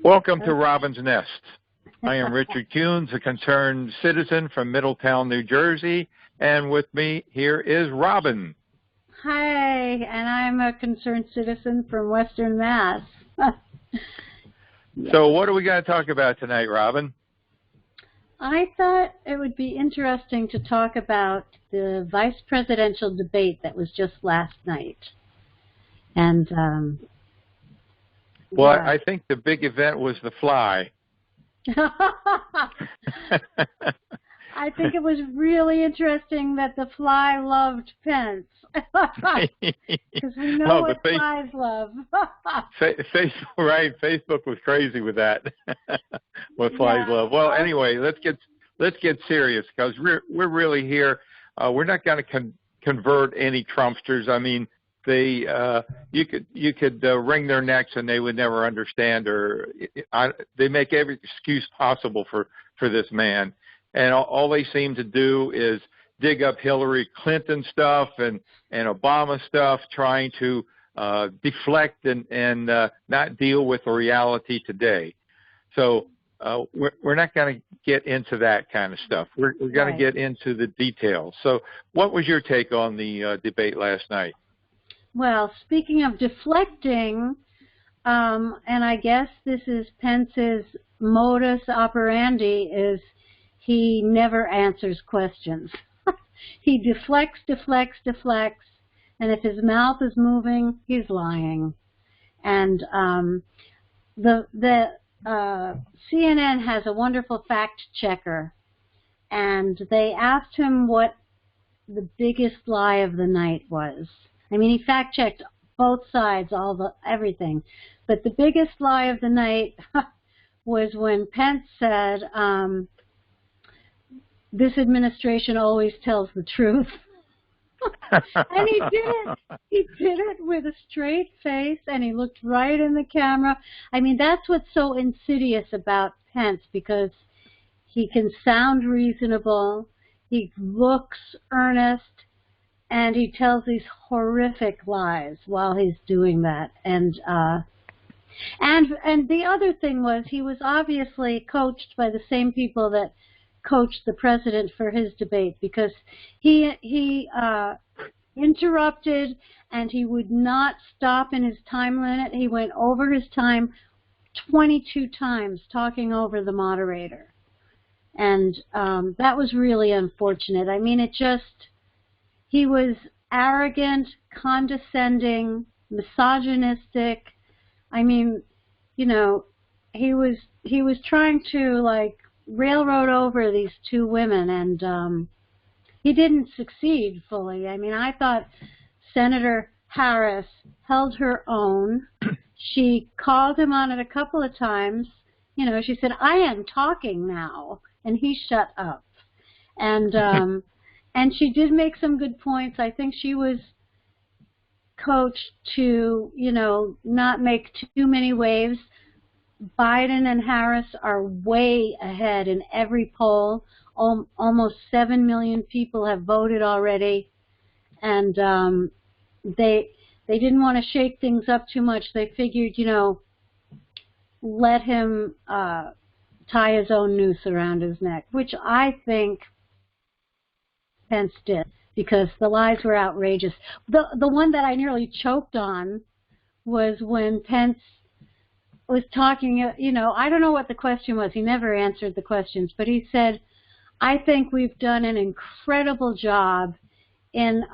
Welcome to Robin's Nest. I am Richard Kuhns, a concerned citizen from Middletown, New Jersey, and with me here is Robin. Hi, and I'm a concerned citizen from Western Mass. So what are we going to talk about tonight, Robin? I thought it would be interesting to talk about the vice presidential debate that was just last night. And well, yeah. I think the big event was the fly. I think it was really interesting that the fly loved Pence. Because we know what flies love. Right, Facebook was crazy with that. What flies love. Well, anyway, let's get serious because we're really here. We're not going to convert any Trumpsters. I mean, you could wring their necks and they would never understand, or they make every excuse possible for this man, and all they seem to do is dig up Hillary Clinton stuff and Obama stuff, trying to deflect and not deal with the reality today. So we're not going to get into that kind of stuff. We're going to get into the details. So what was your take on the debate last night? Well, speaking of deflecting, and I guess this is Pence's modus operandi, is he never answers questions. He deflects, and if his mouth is moving, he's lying. And the CNN has a wonderful fact checker, and they asked him what the biggest lie of the night was. I mean, he fact-checked both sides, everything. But the biggest lie of the night was when Pence said, this administration always tells the truth. And he did it. He did it with a straight face, and he looked right in the camera. I mean, that's what's so insidious about Pence, because he can sound reasonable, he looks earnest, and he tells these horrific lies while he's doing that. And the other thing was, he was obviously coached by the same people that coached the president for his debate, because he interrupted and he would not stop in his time limit. He went over his time 22 times, talking over the moderator. And that was really unfortunate. I mean, he was arrogant, condescending, misogynistic. I mean, you know, he was trying to, like, railroad over these two women, and he didn't succeed fully. I mean, I thought Senator Harris held her own. She called him on it a couple of times. You know, she said, "I am talking now," and he shut up. And and she did make some good points. I think she was coached to, you know, not make too many waves. Biden and Harris are way ahead in every poll. Almost 7 million people have voted already. And they didn't want to shake things up too much. They figured, you know, let him tie his own noose around his neck, which I think Pence did, because the lies were outrageous. The one that I nearly choked on was when Pence was talking, you know, I don't know what the question was. He never answered the questions, but he said, "I think we've done an incredible job in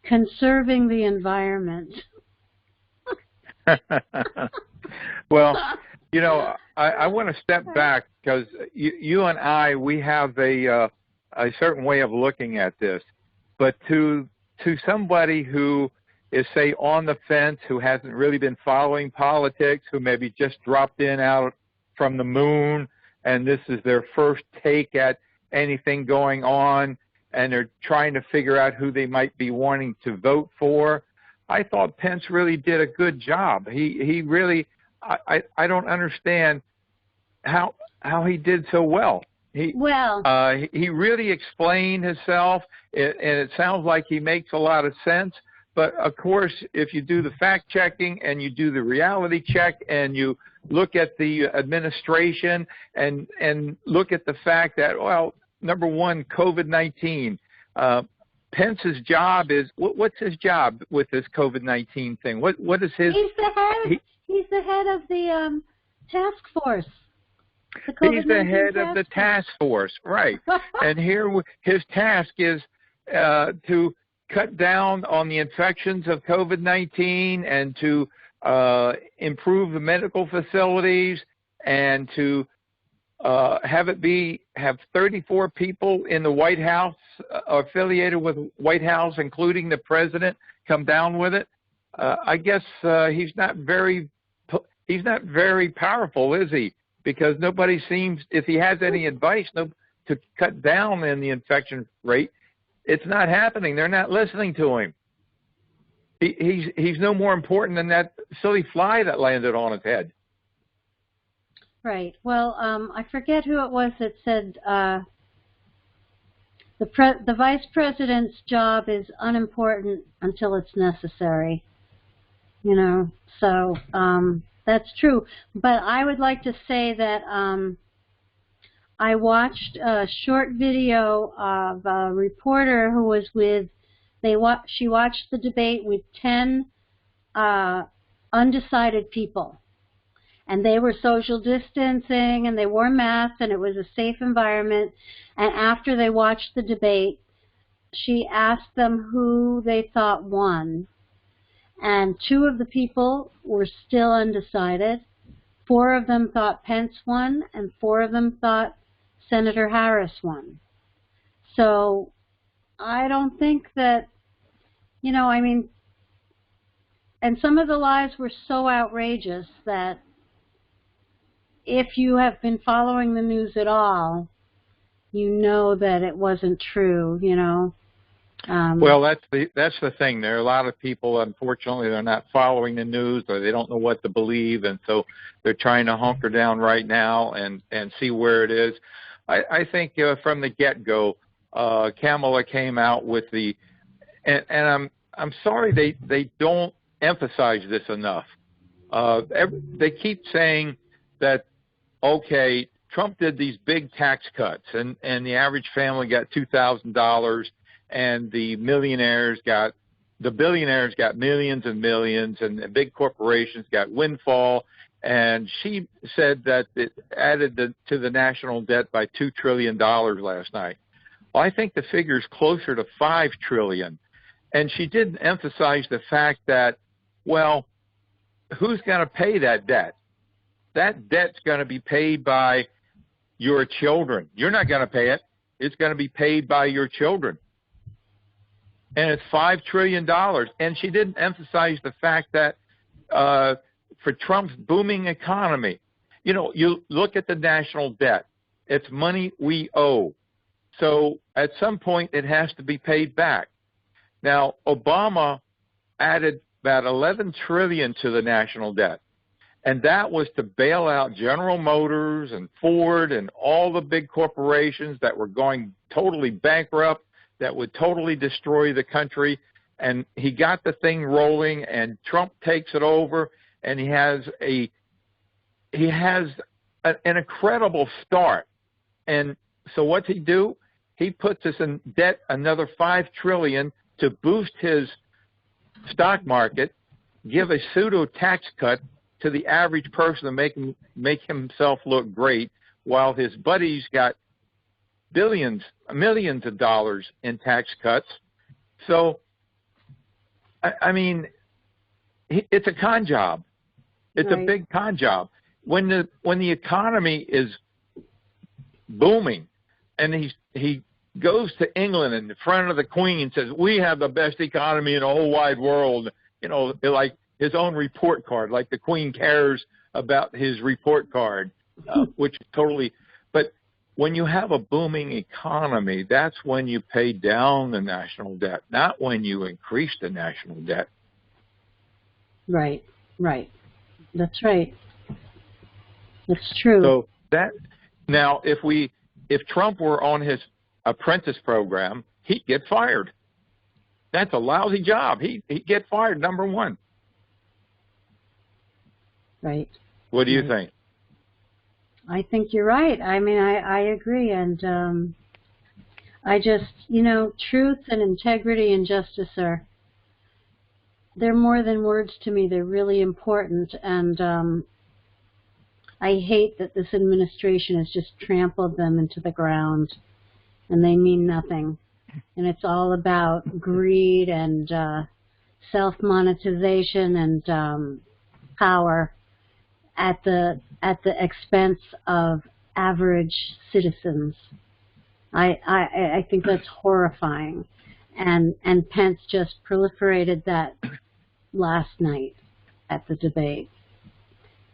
conserving the environment." Well, you know, I want to step back, because you and I, we have a certain way of looking at this, but to somebody who is, say, on the fence, who hasn't really been following politics, who maybe just dropped in out from the moon, and this is their first take at anything going on, and they're trying to figure out who they might be wanting to vote for, I thought Pence really did a good job. He really, I don't understand how he did so well. He really explained himself, and it sounds like he makes a lot of sense. But of course, if you do the fact checking and you do the reality check and you look at the administration and look at the fact that, well, number one, COVID-19. Pence's job is, what's his job with this COVID-19 thing? What is his? He's the head of the task force. He's the head of the task force, right? And here his task is to cut down on the infections of COVID-19 and to improve the medical facilities and to have 34 people in the White House affiliated with White House, including the president, come down with it. I guess he's not very powerful, is he? Because nobody seems, if he has any advice to cut down in the infection rate, it's not happening. They're not listening to him. He's no more important than that silly fly that landed on his head. Right. Well, I forget who it was that said the vice president's job is unimportant until it's necessary. You know, so that's true. But I would like to say that I watched a short video of a reporter who was she watched the debate with 10 undecided people. And they were social distancing, and they wore masks, and it was a safe environment. And after they watched the debate, she asked them who they thought won. And 2 of the people were still undecided. 4 of them thought Pence won, and 4 of them thought Senator Harris won. So I don't think that, you know, I mean, and some of the lies were so outrageous that if you have been following the news at all, you know that it wasn't true, you know. Well, that's the thing. There are a lot of people, unfortunately, they're not following the news, or they don't know what to believe, and so they're trying to hunker down right now and see where it is. I think from the get-go, Kamala came out with the, and I'm sorry they don't emphasize this enough. They keep saying that, okay, Trump did these big tax cuts, and the average family got $2,000, and the billionaires got millions and millions, and the big corporations got windfall. And she said that it added to the national debt by $2 trillion last night. Well, I think the figure is closer to $5 trillion. And she didn't emphasize the fact that, well, who's going to pay that debt? That debt's going to be paid by your children. You're not going to pay it. It's going to be paid by your children. And it's $5 trillion. And she didn't emphasize the fact that for Trump's booming economy, you know, you look at the national debt. It's money we owe. So at some point it has to be paid back. Now, Obama added about $11 trillion to the national debt. And that was to bail out General Motors and Ford and all the big corporations that were going totally bankrupt, that would totally destroy the country. And he got the thing rolling, and Trump takes it over, and he has an incredible start. And so what's he do? He puts us in debt another $5 trillion to boost his stock market, give a pseudo tax cut to the average person to make himself look great, while his buddies got millions of dollars in tax cuts. So, I mean, it's a con job. It's right. A big con job. When the economy is booming, and he goes to England in front of the Queen and says, "We have the best economy in the whole wide world," you know, like his own report card, like the Queen cares about his report card, which is totally. But when you have a booming economy, that's when you pay down the national debt, not when you increase the national debt. Right, right. That's right. That's true. So that now, if Trump were on his apprentice program, he'd get fired. That's a lousy job. He'd get fired, number one. Right. What do you think? I think you're right. I mean, I agree. And I just, truth and integrity and justice they're more than words to me. They're really important. And I hate that this administration has just trampled them into the ground and they mean nothing. And it's all about greed and self-monetization and power at the expense of average citizens. I think that's horrifying, and Pence just proliferated that last night at the debate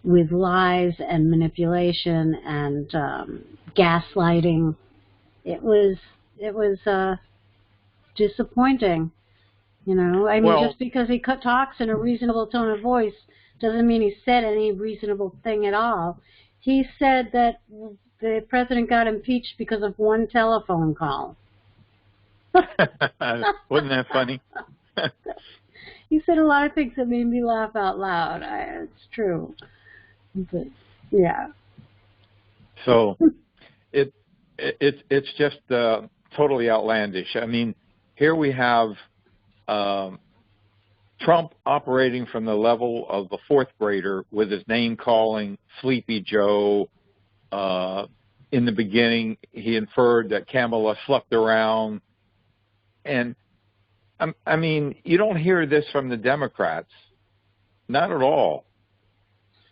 with lies and manipulation and gaslighting. It was disappointing. I mean, just because he talks in a reasonable tone of voice doesn't mean he said any reasonable thing at all. He said that the president got impeached because of one telephone call. Wasn't that funny? He said a lot of things that made me laugh out loud. It's true. But, yeah. So it's just totally outlandish. I mean, here we have Trump operating from the level of a fourth grader with his name calling, Sleepy Joe. In the beginning, he inferred that Kamala slept around. And, I mean, you don't hear this from the Democrats. Not at all.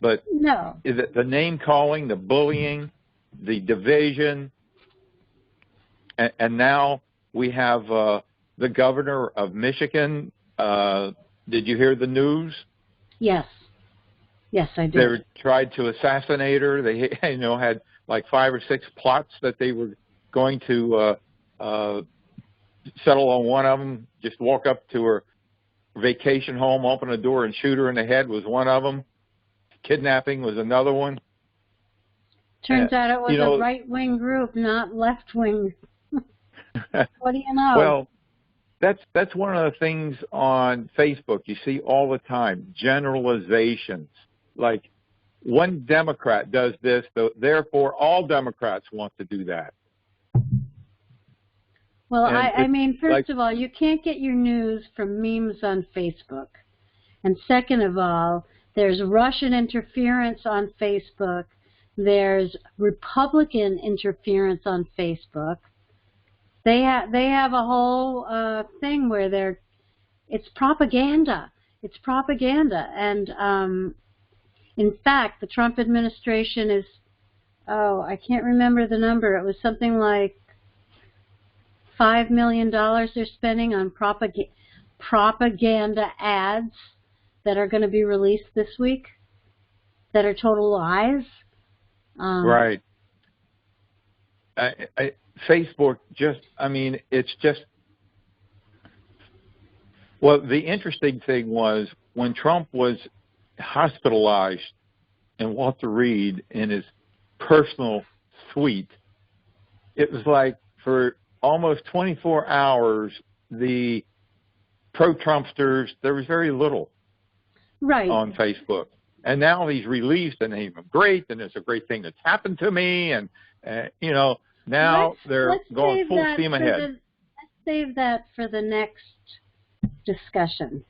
But no. The name calling, the bullying, the division, and now we have the governor of Michigan. Did you hear the news? Yes. Yes, I did. They tried to assassinate her. They, had like 5 or 6 plots that they were going to settle on. One of them, just walk up to her vacation home, open the door, and shoot her in the head was one of them. Kidnapping was another one. Turns out it was a right-wing group, not left-wing. What do you know? Well, that's one of the things on Facebook you see all the time, generalizations. Like, one Democrat does this, therefore all Democrats want to do that. Well, I mean, first of all, you can't get your news from memes on Facebook. And second of all, there's Russian interference on Facebook. There's Republican interference on Facebook. They have a whole thing where it's propaganda. It's propaganda. And in fact, the Trump administration is, I can't remember the number. It was something like $5 million they're spending on propaganda ads that are going to be released this week that are total lies. Right. Facebook it's just, well, the interesting thing was when Trump was hospitalized in Walter Reed in his personal suite, it was like for almost 24 hours, the pro-Trumpsters, there was very little on Facebook. And now he's released and he's great and it's a great thing that's happened to me. And, now they're going full steam ahead. Let's save that for the next discussion.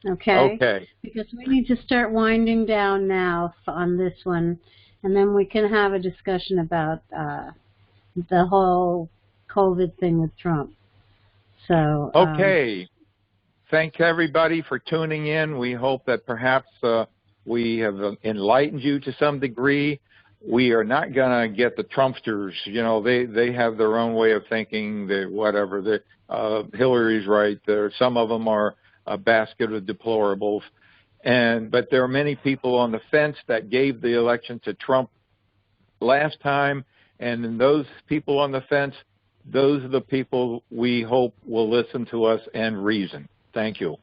Okay? Okay. Because we need to start winding down now on this one. And then we can have a discussion about the whole COVID thing with Trump. So. Okay. Thanks, everybody, for tuning in. We hope that perhaps we have enlightened you to some degree. We are not going to get the Trumpsters. They have their own way of thinking. Whatever. Hillary's right. Some of them are a basket of deplorables. But there are many people on the fence that gave the election to Trump last time. And those people on the fence, those are the people we hope will listen to us and reason. Thank you.